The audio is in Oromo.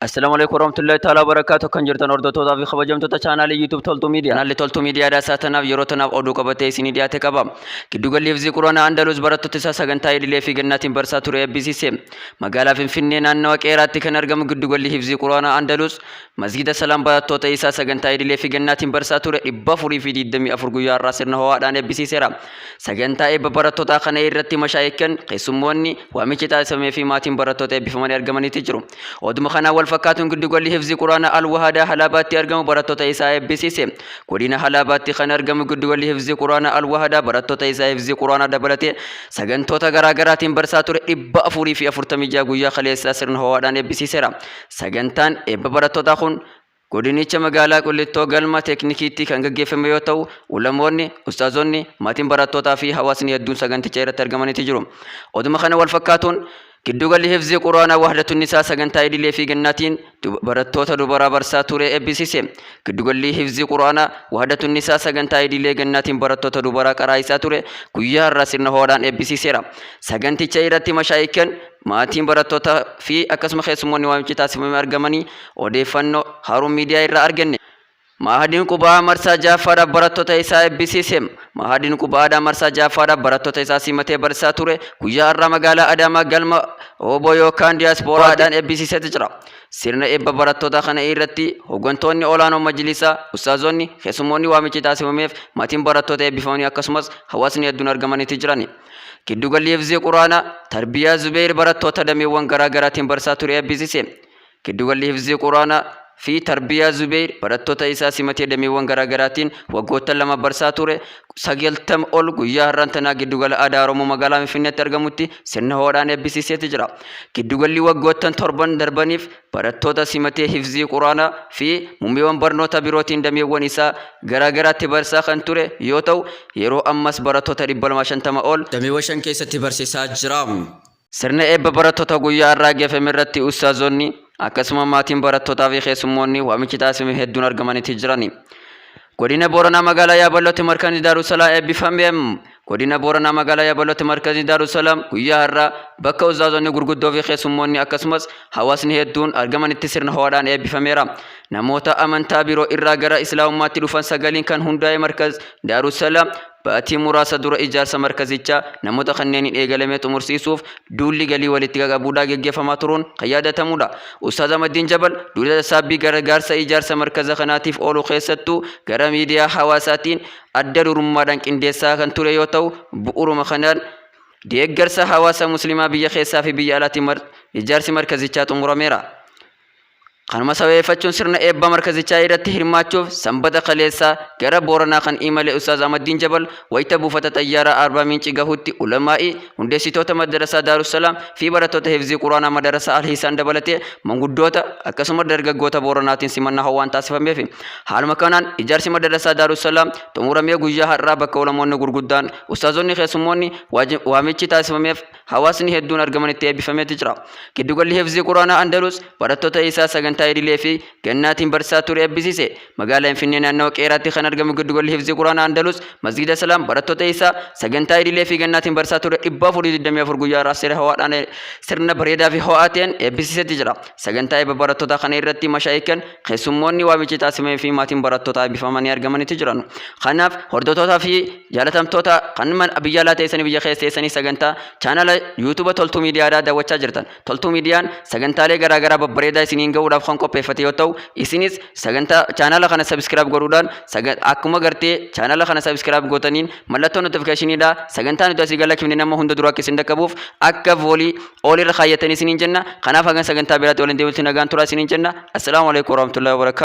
السلام عليكم ورحمة الله تعالى وبركاته. كان جرتنا أردوتو في خبجمتو تشانل يوتيوب تولتو ميديا نالي تولتو ميديا دا ساتنا يروتنا أودو كبتة سيني ديا تكبام كدوغا ليفزي كورونا أندلس براتو تسا سغنتاي دي ليفي جناتين برساتوري أبيسي سيم مغالا فنفني نانو كيراتي كنرغم كدوغا ليفزي كورونا أندلس مسجد السلام براتو تيسا سغنتاي دي ليفي جناتين برساتوري إبافوري في دي دمي أفرغو يا راسرنا هوا دان أبيسي سيرام سغنتاي ببراتو تاخنا إرتي مشايكن قيسموني واميشتا سمي في ماتين براتو تيبي فماني أرغماني تجرو ودمخنا والفكاتون كدوغا حفظ قرآن الوهدة حلابات أرجم براتو تيسا بسيسم كودينا حلابات خن أرجم قدوة حفظ قرآن الوهدة براتو تيسا حفظ قرآن دبلتي سجن توتا غراغراتين برساتور إبا أفوري في أفرتمي جاغويا خليس سرن هوادان بسيسرا سجن تان إبا براتو تاخون godinicha magaalaa qullitoo galma teeknikiitti kan gaggeeffame yoo ta'u ulamoonni ustaazonni maatiin barattootaa fi hawaasni hedduun saganticha irratti argamanii jiru oduma kana wal fakkaatuun giddugalli hifzii quraanaa wahdatu nisaa sagantaa idilee fi gannaatiin barattoota dubaraa barsaa ture eebbisiise giddugalli hifzii quraanaa wahdatu nisaa sagantaa idilee gannaatiin barattoota dubaraa qaraa isaa ture guyyaa har'aa sirna hoodhaan eebbisiiseera saganticha irratti mashaayikan maatiin barattoota fi akkasuma keessummoonni waamichi taasifamee argamanii odeeffannoo haruun miidiyaa irraa arganne mahadin qubaa marsaa jaafaadha barattoota isaa eebbisiisem mahadin qubaadha marsaa jaafaadha barattoota isaa simatee barsaa ture guyyaa har'aa magaalaa Adaamaa galma obbo yookaan diiyaaspooraadhaan eebbisiisee jira sirna eebba barattoota kana irratti hooggantoonni olaanoo majlisaa ustaazonni keessummoonni waamichi taasifameef maatiin barattoota eebbifamanii akkasumas hawaasni hedduun argamanii jirani giddugalli hifzii quraanaa tarbiyaa Zubeer barattoota dameewwan garaagaraatiin barsaa ture eebbisiise giddugalli hifzii quraanaa في تربية زبير براتوتا إسا سمتي دميوان غراغراتين وغوتا لما برسا توري ساقلتم أول قويا هرانتنا كدوغال آدارمو مغالا مفينة ترغموتي سنة هوران بسيسي تجرا كدوغال لي وغوتا تربان دربانيف براتوتا سمتي حفظي قرانا في مميوان برنوتا بروتين دميوان إسا غراغراتي برسا خانتوري يوتو يرو أمس براتوتا ربال ماشان تما أول دميوشان كيسا تبرسي ساجرام سرنا إبا براتوتا قويا الراقيا فمرتي أستاذوني akkasuma maatiin barattootaa fi keessummoonni waamichi taasifame hedduun argamanii jirani godina Booranaa magaalaa Yaabalootti markazi Daarusalaam eebbifame godina Booranaa magaalaa Yaabalootti markazi Daarusalaam guyyaa har'aa bakka ustaazonni gurguddoo fi keessummoonni akkasumas hawaasni hedduun argamanitti sirna ho'aadhaan eebbifameera namoota amantaa biroo irraa gara islaamummaatti dhufan sagaliin kan hundaa'e markazi Daarusalaam baatii muraasa dura ijaarsa markazichaa namoota kanneeniin eegalamee xumursiisuuf duulli galii walitti qabuudhaa geggeeffamaa turuun kan yaadatamudha. Ustaaz Ahmadiin Jabal duula saabbii gargaarsa ijaarsa markaza kanaatiif oolu keessattuu gara miidiyaa hawaasaatiin adda durummaadhaan qindeessaa kan ture yoo ta'u bu'uuruma kanaan deeggarsa hawaasa musliimaa biyya keessaa fi biyya alaatiin ijaarsi markazichaa xumurameera. kanuma sabeeffachuun sirna eebba markazichaa irratti hirmaachuuf sanbata kaleessaa gara Booranaa kan imale Ustaaz Ahmadiin Jabal wayita buufata xayyaaraa Arbaa Miinci gahutti ulamaa'i hundeessitoota madarasaa Daarusalaam fi barattoota hifzii quraanaa madarasaa Alhiisaan dabalatee manguddoota akkasuma dargaggoota Booranaatiin simannaa hawwaan taasifameef haaluma kanaan ijaarsi madarasaa Daarusalaam xumuramee guyyaa har'aa bakka ulamoonni gurguddaan ustaazonni keessummoonni waamichi taasifameef hawaasni hedduun argamanitti eebbifamee jira giddugalli hifzii quraanaa Andalus barattoota isaa sagantaa idilee fi gannaatiin barsaa ture eebbisiise magaalaa Finfinnee naannoo Qeeraatti kan argamu giddugalli hifzii quraanaa Andalus masjida Salaam barattoota isaa sagantaa idilee fi gannaatiin barsaa ture 424 guyyaa irraa sirna ho'aadhaan sirna bareedaa fi ho'aa ta'een eebbisiisee jira sagantaa eebba barattoota kana irratti mashaayikan keessummoonni waamichi taasifamee fi maatiin barattootaa eebbifamanii argamanii jiran kanaaf hordoftootaa fi jaalatamtoota kan biyya alaa ta'anii biyya keessa ta'anii sagantaa chaanala yuutuuba toltuu miidiyaadhaa daawwachaa jirtan toltuu miidiyaan sagantaalee garaagaraa babbareedaa isiniin ga'uudhaaf kan qopheeffate yoo ta'u isinis sagantaa chaanala kana subscribe godhuudhaan akkuma gartee chaanala kana subscribe gootaniin mallattoo notificationidha sagantaa nuti asii galakifne nama hunda dura akka isin dhaqqabuuf akka voolii olirra kaayyatanii isiniin jenna kanaaf hagan sagantaa biraatti waliin deebi'utti nagaan turaa isiniin jenna assalaamu alaykum warahmatullahi wabarakatuh